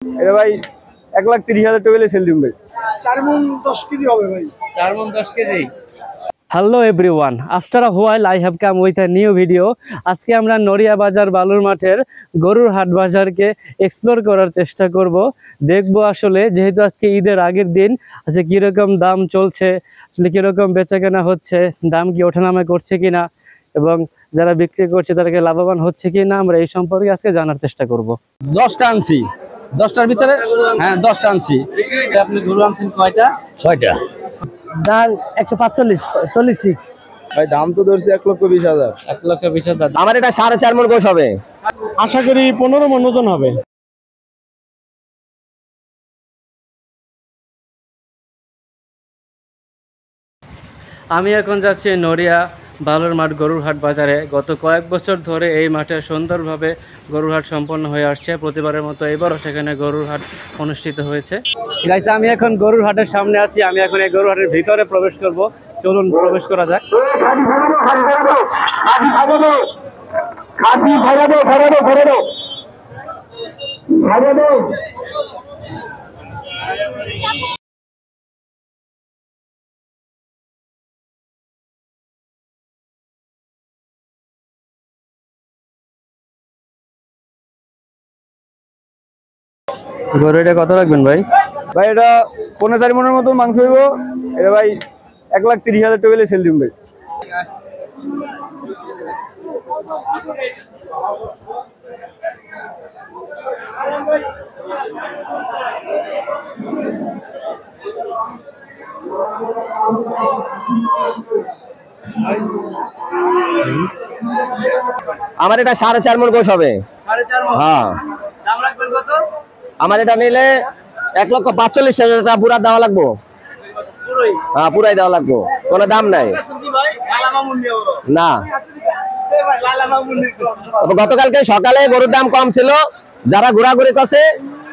এটা ভাই 1,30,000 টাকা সেল দিন ভাই। 4 মণ 10 কেজি হবে ভাই। 4 মণ 10 KG. Hello everyone, after a while I have come with a new video. আজকে আমরা নড়িয়া বাজার বালুর মাঠের গরুর হাট বাজারকে এক্সপ্লোর করার চেষ্টা করব। দেখব আসলে যেহেতু আজকে ঈদের আগের দিন, আজকে কীরকম দাম চলছে, আসলে কীরকম বেচাকেনা হচ্ছে, দাম কি ওঠানামা করছে কিনা, এবং যারা বিক্রি করছে তাদেরকে লাভবান হচ্ছে কিনা, আমরা এই সম্পর্কে আজকে জানার চেষ্টা করব। 10টা আনছি, 10টার ভিতরে হ্যাঁ 10টা আনছি। আপনি গরু আনছেন কয়টা? 6টা। দাম 145 40 ঠিক ভাই দাম তো ধরছি 1,20,000। 1,20,000। আমার এটা 4.5 মণ গোশ হবে। আশা করি 15 মণ ওজন হবে। আমি এখন যাচ্ছি নড়িয়া বালুর মাঠ গরুর হাট বাজারে। গত কয়েক বছর ধরে এই মাঠে সুন্দরভাবে গরুর হাট সম্পন্ন হয়ে আসছে। প্রতিবারের মতো এবারও সেখানে গরুর হাট অনুষ্ঠিত হয়েছে। গাইস, আমি এখন গরুর হাটের সামনে আছি। আমি এখন এই গরুর হাটের ভিতরে প্রবেশ করব। চলুন প্রবেশ করা যাক। গরু এটা কত রাখবেন ভাই? ভাই এটা 4.5 মণের মতো মাংস হইব। এটা ভাই 1,30,000 টাকা সেল দিন ভাই। আমার এটা 4.5 মণ গোশ হবে। 4.5 মণ। হ্যাঁ। দাম রাখবেন কত? আমার এটা নিলে 1,45,000 টাকা পুরা দেওয়া লাগবো। পুরোই? হ্যাঁ, পুরাই দেওয়া লাগবো, কোনো দাম নাই। না, গতকালকে সকালে গরুর দাম কম ছিল, যারা ঘোরাঘুরি করছে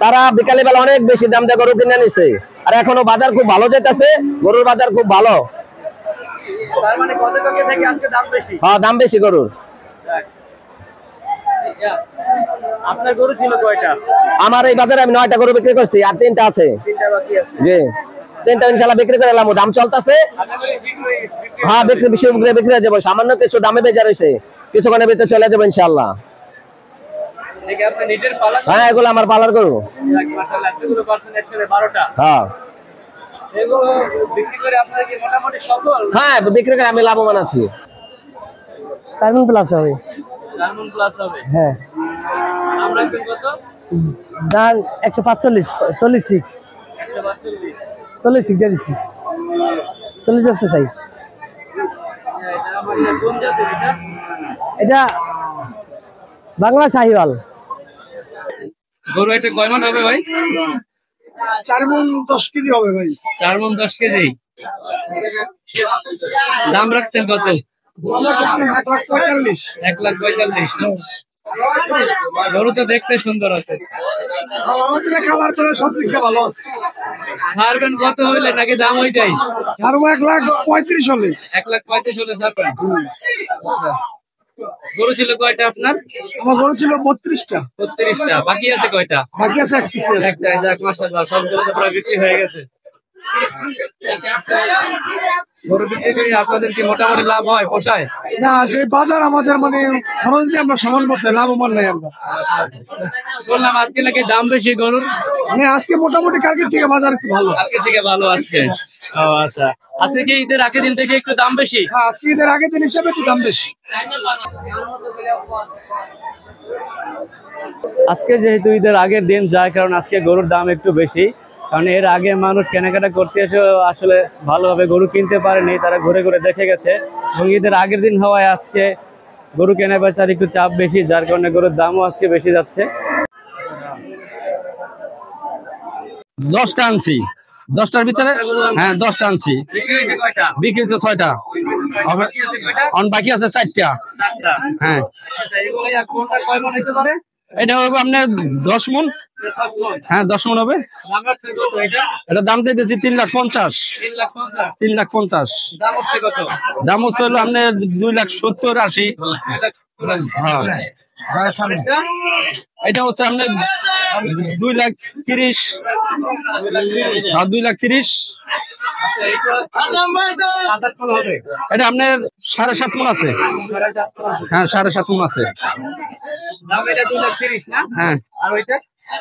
তারা বিকালে বেলা অনেক বেশি দাম দিয়ে গরু কিনে নিছে। আর এখনো বাজার খুব ভালো যেতেছে, গরুর বাজার খুব ভালো। তার মানে গতকালকে থেকে আজকে দাম বেশি? হ্যাঁ, দাম বেশি গরুর। আপনার গরু ছিল কয়টা? আমার এই বাজারে আমি 9টা গরু বিক্রি করছি, আর 3টা আছে। 3টা বাকি আছে? জি, 3টা ইনশাআল্লাহ বিক্রি করে এলাম। দাম চলতেছে। হ্যাঁ, বিক্রি হয়ে যাবো। সামান্য কিছু দামে বেচা রয়েছে, কিছুক্ষণের ভিতরে চলে যাবো ইনশাআল্লাহ। হ্যাঁ, এগুলো আমার পালার গরু। হ্যাঁ, হ্যাঁ, বিক্রি করে আমি লাভবান আছি। 4 মণ প্লাস হবে। 4 মণ প্লাস হবে? হ্যাঁ। দাম রাখবেন কত? দাম 145 40 ঠিক 145। 40 ঠিক দিয়ে দিচ্ছি। 40 বেচতে চাই। কোন জাতের এটা? এটা বাংলা শাহিওয়াল। গরু এটা কয় মণ হবে ভাই? 4 মণ 10 কেজি হবে ভাই। 4 মণ 10 কেজি। দাম রাখছেন কত? 1,45,000। 1,45,000। গরু তো দেখতে সুন্দর আছে। কালার করে সব দিকটা ভালো আছে। ছাড়বেন কত হইলে নাকি দাম ওইটাই? ছাড়বো 1,35,000 হলে। 1,35,000 হলে ছাড়বেন। গরু ছিল কয়টা আপনার? আমার গরু ছিল 32টা। 32টা। বাকি আছে কয়টা? বাকি আছে 1 পিস। একটা। যাক, মাশাআল্লাহ, সবগুলো তো প্রায় বিক্রি হয়ে গেছে। গরু বিক্রি করে আপনাদের কি মোটামুটি লাভ হয়, পোষায়? না, যে বাজার আমাদের মানে খরচ দিয়ে আমরা সমান করতে লাভবান নাই আমরা। শুনলাম আজকে নাকি দাম বেশি গরুর। মানে আজকে মোটামুটি কালকের থেকে বাজার একটু ভালো। কালকের থেকে ভালো আজকে? ও আচ্ছা। আজকে কি ঈদের আগের দিন থেকে একটু দাম বেশি? হ্যাঁ, আজকে ঈদের আগের দিন হিসাবে একটু দাম বেশি। আজকে যেহেতু ঈদের আগের দিন, যার কারণে আজকে গরুর দাম একটু বেশি। কারণ এর আগে মানুষ কেনাকাটা করতে এসে আসলে ভালোভাবে গরু কিনতে পারেনি, তারা ঘুরে ঘুরে দেখে গেছে। এবং ঈদের আগের দিন হওয়ায় আজকে গরু কেনা বেচার একটু চাপ বেশি, যার কারণে গরুর দামও আজকে বেশি যাচ্ছে। 10টা আনছি, 10টার ভিতরে হ্যাঁ 10টা আনছি। বিক্রি হয়েছে 6টা, বাকি আছে 4টা। হ্যাঁ, কোনটা কয় মণ হতে পারে? এটা হবে আপনার 10 মণ। হ্যাঁ 10 মণ হবে। এটা দাম চাইতেছি 3,50,000। 3,50,000 দাম হচ্ছে হলো আপনার 2,70,000-80। এটা হচ্ছে আপনার 2,30,000। 2,30,000। এটা আপনার 7.5 মণ আছে। হ্যাঁ 7.5 মণ আছে। হ্যাঁ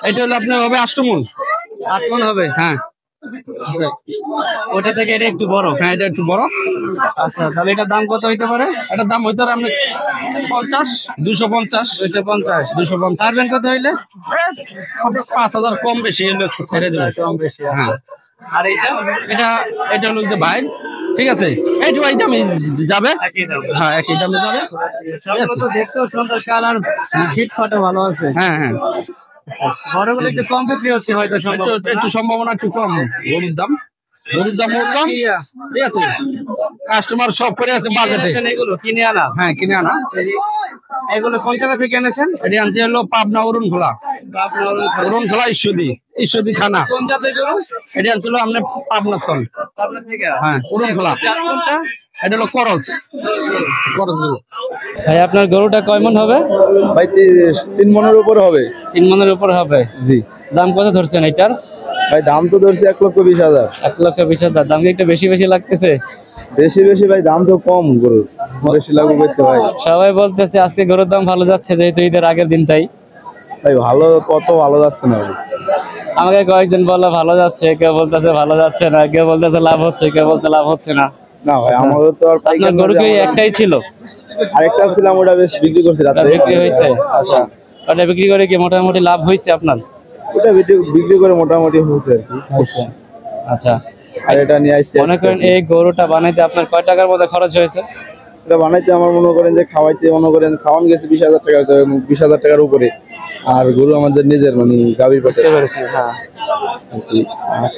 এটা হলো আপনার হবে 8 মণ। 8 মণ হবে। হ্যাঁ আচ্ছা ওটা থেকে এটা একটু বড়। হ্যাঁ এটা একটু বড়। আচ্ছা তাহলে এটার দাম কত হইতে পারে? এটার দাম হইতে পারে আপনি 50, 250, 250 ছাড়বেন কত হইলে? 5,000 কম বেশি হলে ছেড়ে দেবেন। কম বেশি। হ্যাঁ আর এটা এটা হলো যে ভাই ঠিক আছে এইটু এই দামে যাবে। হ্যাঁ একই দামে যাবে। তো দেখতেও সুন্দর কালার ফিটফাটও ভালো আছে। হ্যাঁ হ্যাঁ বড়গুলো একটু কম বিক্রি হচ্ছে হয়তো একটু সম্ভাবনা একটু কম। গরুর দাম বললাম ঠিক আছে কাস্টমার সব করে আছে বাজেটে। এগুলো কিনে আনা। হ্যাঁ কিনে আনা। এগুলো কোন জায়গা থেকে এনেছেন? এটা আনছি হলো পাবনা অরুণখোলা। অরুণখোলা ঈশ্বরদী থানা। কোন জাতের গরু? এটা আনছিল আপনার পাবনা তল। পাবনা থেকে? হ্যাঁ অরুণখোলা। এটা হলো করস গরু। ভাই আপনার গরুটা কয় মণ হবে? ভাই 3 মণের উপর হবে। 3 মণের উপর হবে। জি। দাম কত ধরছেন এটার? ভাই দাম তো ধরছি 1,20,000। 1,20,000 দাম কি একটু বেশি লাগতেছে? বেশি ভাই দাম তো কম গরুর, বেশি লাগবে করতে ভাই। সবাই বলতেছে আজকে গরুর দাম ভালো যাচ্ছে যেহেতু ঈদের আগের দিন তাই। ভাই ভালো কত ভালো যাচ্ছে না ভাই। আমাকে কয়েকজন বললো ভালো যাচ্ছে, কেউ বলতেছে ভালো যাচ্ছে না, কেউ বলতেছে লাভ হচ্ছে, কেউ বলছে লাভ হচ্ছে না। না ভাই আমাদের তো আর আপনার গরু কি একটাই ছিল? আরেকটা ছিলাম ওটা বেশ বিক্রি করছি রাতে। বিক্রি হয়েছে? আচ্ছা ওটা বিক্রি করে কি মোটামুটি লাভ হয়েছে আপনার? ওটা বিক্রি করে মোটামুটি হয়েছে আর কি। আচ্ছা আর এটা নিয়ে আসছি। মনে করেন এই গরুটা বানাইতে আপনার কয় টাকার মধ্যে খরচ হয়েছে? এটা বানাইতে আমার মনে করেন যে খাওয়াইতে মনে করেন খাওয়ান গেছে 20,000 টাকা, 20,000 টাকার উপরে। আর গরু আমাদের নিজের মানে গাভীর পাশে। হ্যাঁ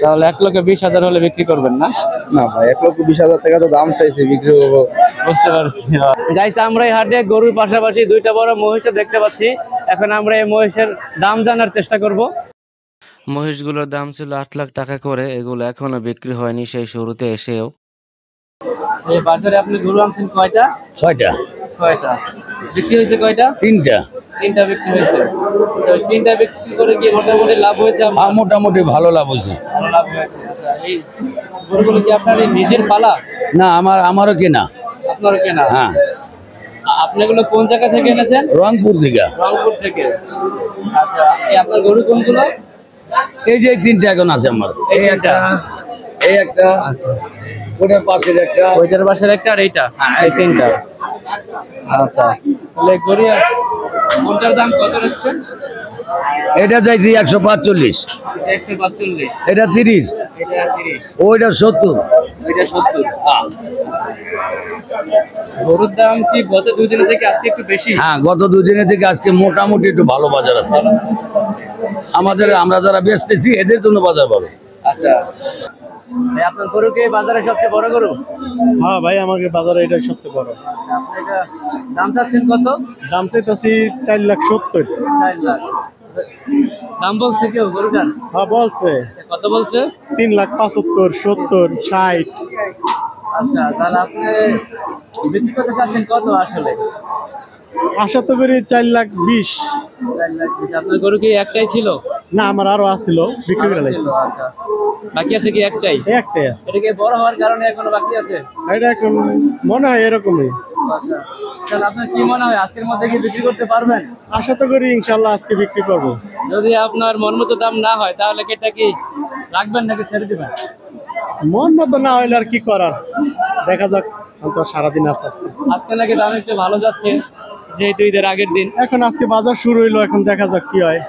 তাহলে 1,20,000 হলে বিক্রি করবেন না? না ভাই 1,20,000 টাকা তো দাম চাইছে, বিক্রি করবো। বুঝতে পারছি। গাইস আমরা এই হাটে গরুর পাশাপাশি দুইটা বড় মহিষও দেখতে পাচ্ছি। এখন আমরা এই মহিষের দাম জানার চেষ্টা করব। মহিষগুলোর দাম ছিল 8 লাখ টাকা করে, এগুলো এখনো বিক্রি হয়নি সেই শুরুতে এসেও। এই বাজারে আপনি গরু আনছেন কয়টা? 6টা। 6টা বিক্রি হয়েছে কয়টা? 3টা। 3টা বিক্রি হয়েছে। তো 3টা বিক্রি করে কি মোটামুটি লাভ হয়েছে? মোটামুটি ভালো লাভ হয়েছে। ভালো লাভ হয়েছে। আচ্ছা এই গরুগুলো কি আপনার নিজের পালা? না আমারও কেনা। আপনারও কেনা? হ্যাঁ। আপনি এগুলো কোন জায়গা থেকে এনেছেন? রংপুর থেকে। রংপুর থেকে। আচ্ছা আপনার গরু কোনগুলো? এই যে 3টা এখন আছে আমার। এই একটা, এই একটা, আচ্ছা ওটার পাশের একটা, ওইটার পাশের একটা আর এইটা। এই 3টা। আচ্ছা তাহলে গরিয়া কোনটার দাম কত রাখছেন? এটা চাইছি 145। 145। এটা 30। এটা 30। ওইটা 70। ওইটা 70। গরুর দাম কি গত 2 দিন থেকে আজকে একটু বেশি? হ্যাঁ গত 2 দিনের থেকে আজকে মোটামুটি একটু ভালো বাজার আছে। আমরা যারা বেচতেছি এদের জন্য বাজার ভালো। আচ্ছা ভাই আপনার গরু কি বাজারে সবচেয়ে বড় গরু? হ্যাঁ ভাই আমাকে বাজারে এটাই সবচেয়ে বড়। আপনি এটা দাম চাচ্ছেন কত? দাম চাইতেছি 4,70,000। 4 লাখ দাম বলছে কেউ গরুটার? হ্যাঁ বলছে। কত বলছে? 3,75,000, 70, 60। আচ্ছা তাহলে আপনি বিক্রি করতে চাচ্ছেন কত আসলে? আশা তো করি 4,20,000। 4 লাখ। আপনার গরু কি একটাই ছিল? না আমার আরো আছিল, বিক্রি করে লাইছি। আচ্ছা বাকি আছে কি একটাই? একটাই আছে। এটা কি বড় হওয়ার কারণে এখনো বাকি আছে? এটা এখন মনে হয় এরকমই। আচ্ছা তাহলে আপনার কি মনে হয় আজকের মধ্যে কি বিক্রি করতে পারবেন? আশা তো করি ইনশাল্লাহ আজকে বিক্রি করবো। যদি আপনার মন মতো দাম না হয় তাহলে কি এটা কি রাখবেন নাকি ছেড়ে দিবেন? মন মতো না হইলে আর কি করার, দেখা যাক। তো সারাদিন আছে আজকে। আজকে নাকি দাম একটু ভালো যাচ্ছে যেহেতু ঈদের আগের দিন। এখন আজকে বাজার শুরু হইলো, এখন দেখা যাক কি হয়।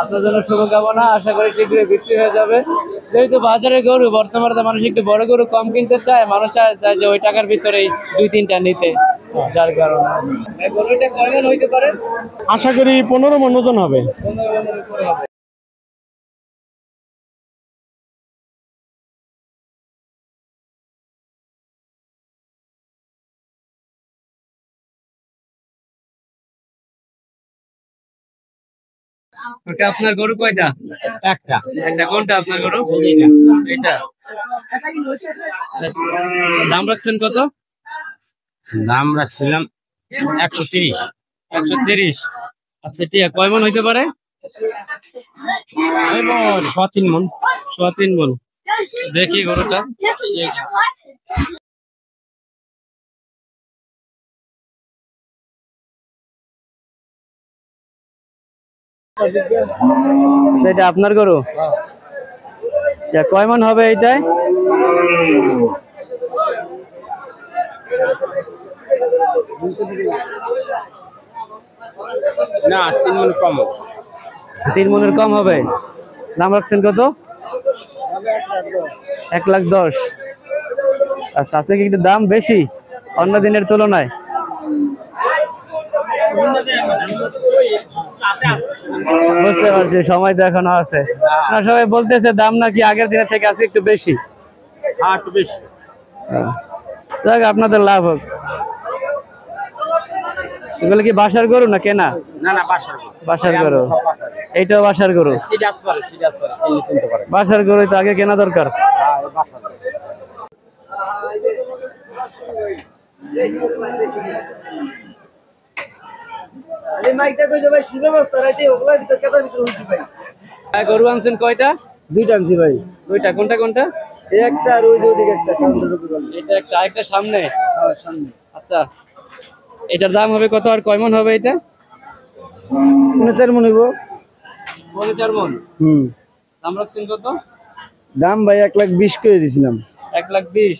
আপনার জন্য শুভকামনা, আশা করি শীঘ্রই বিক্রি হয়ে যাবে। যেহেতু বাজারে গরু বর্তমানে মানুষ একটু বড় গরু কম কিনতে চায়, মানুষ চায় যে ওই টাকার ভিতরেই 2-3টা নিতে, যার কারণে গরুটা কয় মণ হইতে পারে? আশা করি 15 মণ ওজন হবে। 15 মণের উপরে হবে। ওটা আপনার গরু কয়টা? একটা একটা। কোনটা আপনার গরু? এটা। দাম রাখছেন কত? দাম রাখছিলাম 130। 130। আচ্ছা টিয়া কয় মন হইতে পারে? 3 মন। 3 মন। দেখি গরুটা। সেটা আপনার গরু? কয় মন হবে এইটাই? না 3 মণ কম। 3 মনের কম হবে। দাম রাখছেন কত? 1,10,000। আচ্ছা, আজকে কি একটু দাম বেশি অন্য দিনের তুলনায়? বুঝতে পারছি, সময় তো এখনো আছে। না, সবাই বলতেছে দাম নাকি আগের দিনের থেকে আজকে একটু বেশি। একটু বেশি। যাক, আপনাদের লাভ হোক। এগুলো কি বাসার গরু না কেনা? না না বাসার। বাসার গরু। এইটাও বাসার গরু। বাসার গরু তো আগে কেনা দরকার। গরু আনছেন কয়টা? 2টা আনছি ভাই। 2টা। কোনটা কোনটা? একটা আর ওই যে ওদিকে একটা কাউন্টার উপরে। এটা একটা, আরেকটা সামনে। হ্যাঁ সামনে। আচ্ছা, এটার দাম হবে কত আর কয় মন হবে এটা? 4 মণ হইব। 4 মন। দাম রাখছেন কত? দাম ভাই 1,20,000 করে দিছিলাম। 1,20,000।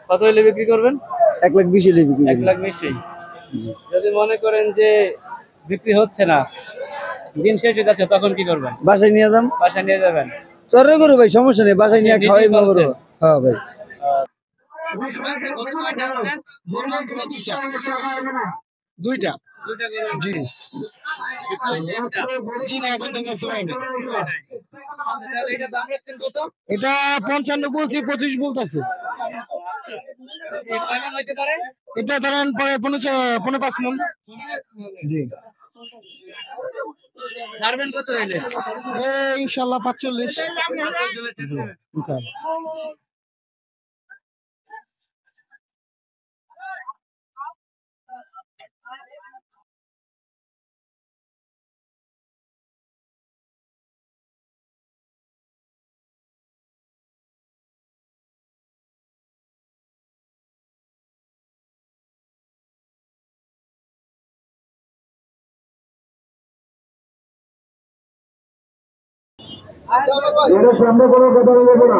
কত হলে বিক্রি করবেন? 1,20,000 হলে বিক্রি করব। 1,20,000। যদি মনে করেন যে বিক্রি হচ্ছে না, দিন শেষ হয়ে যাচ্ছে, তখন কি করবেন? বাসায় নিয়ে যাম। বাসায় নিয়ে যাবেন? চরে করো ভাই, সমস্যা নেই, বাসায় নিয়ে খাওয়াই মনে করো। হ্যাঁ ভাই। দুইটা। জি জি না, এখন তো এটা 55 বলছি, 25 বলতেছে। এটা ধরেন 5.5 মণ। জি ছাড়বেন কত হইলে? ইনশাল্লাহ 45। সামনে কোনো কথা বলবো না।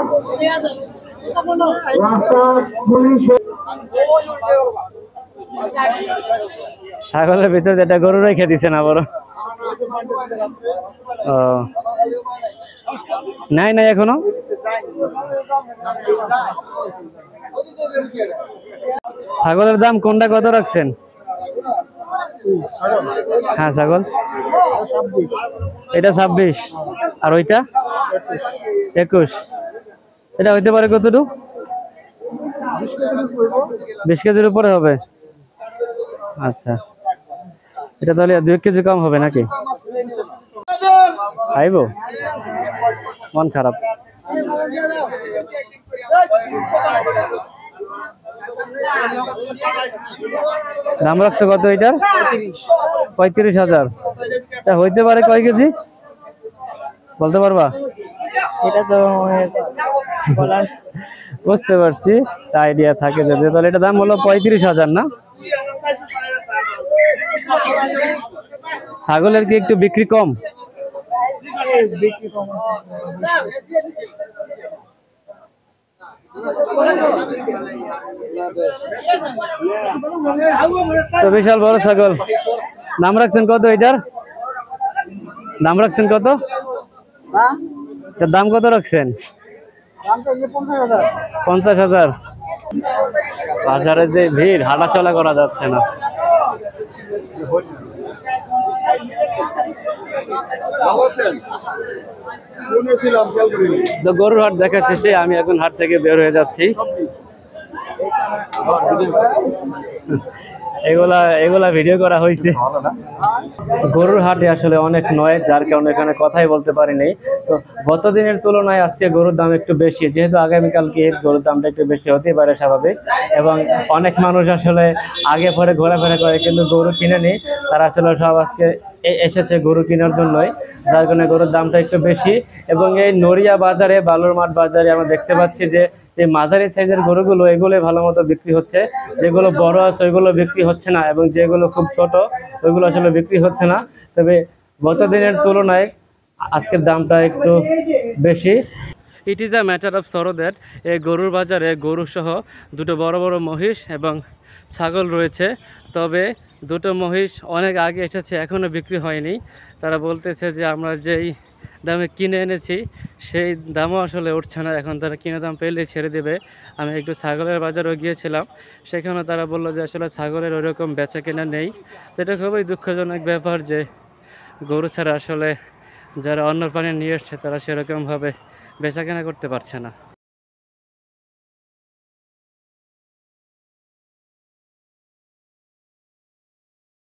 রাস্তা পুলিশ। ছাগলের ভিতরে একটা গরু রেখে দিছে না বড়? ও নাই নাই এখনো। ছাগলের দাম কোনটা কত রাখছেন? হ্যাঁ ছাগল এটা 26 আর ওইটা 21। এটা হইতে পারে কতটুকু? 20 কেজির উপরে হবে। আচ্ছা, এটা তাহলে 2 কেজি কম হবে নাকি? খাইব? মন খারাপ। দাম রাখছে কত এটার? 35,000। এটা হইতে পারে কয় কেজি বলতে পারবা? এটা তো বুঝতে পারছি, আইডিয়া থাকে যদি। তাহলে এটা দাম হলো 35,000 না? ছাগলের কি একটু বিক্রি কম? তো বিশাল বড় ছাগল। দাম রাখছেন কত এটার? দাম রাখছেন কত? দাম কত রাখছেন? 50,000। বাজারে যে ভিড়, হাঁটা চলা করা যাচ্ছে না। তো গরুর হাট দেখা শেষে আমি এখন হাট থেকে বের হয়ে যাচ্ছি। এগুলা ভিডিও করা হয়েছে। গরুর হাটে আসলে অনেক নয়, যার কারণে এখানে কথাই বলতে পারিনি। তো গত দিনের তুলনায় আজকে গরুর দাম একটু বেশি, যেহেতু আগামীকালকে গরুর দামটা একটু বেশি হতেই পারে স্বাভাবিক। এবং অনেক মানুষ আসলে আগে পরে ঘোরাফেরা করে কিন্তু গরু কিনেনি, তারা আসলে সব আজকে এসেছে গরু কেনার জন্যই, যার কারণে গরুর দামটা একটু বেশি। এবং এই নড়িয়া বাজারে, বালুর মাঠ বাজারে আমরা দেখতে পাচ্ছি যে এই মাঝারি সাইজের গরুগুলো এগুলো ভালো মতো বিক্রি হচ্ছে, যেগুলো বড় আছে ওইগুলো বিক্রি হচ্ছে না, এবং যেগুলো খুব ছোট ওইগুলো আসলে বিক্রি হচ্ছে না। তবে গত দিনের তুলনায় আজকের দামটা একটু বেশি। It is a matter of sorrow that এই গরুর বাজারে গরু সহ দুটো বড় বড় মহিষ এবং ছাগল রয়েছে। তবে দুটো মহিষ অনেক আগে এসেছে, এখনও বিক্রি হয়নি। তারা বলতেছে যে আমরা যেই দামে কিনে এনেছি সেই দামও আসলে উঠছে না, এখন তারা কিনে দাম পেলে ছেড়ে দেবে। আমি একটু ছাগলের বাজারেও গিয়েছিলাম, সেখানে তারা বললো যে আসলে ছাগলের ওইরকম বেচা কেনা নেই। তো এটা খুবই দুঃখজনক ব্যাপার যে গরু ছাড়া আসলে যারা অন্য প্রাণী নিয়ে এসছে তারা সেরকমভাবে বেচা কেনা করতে পারছে না।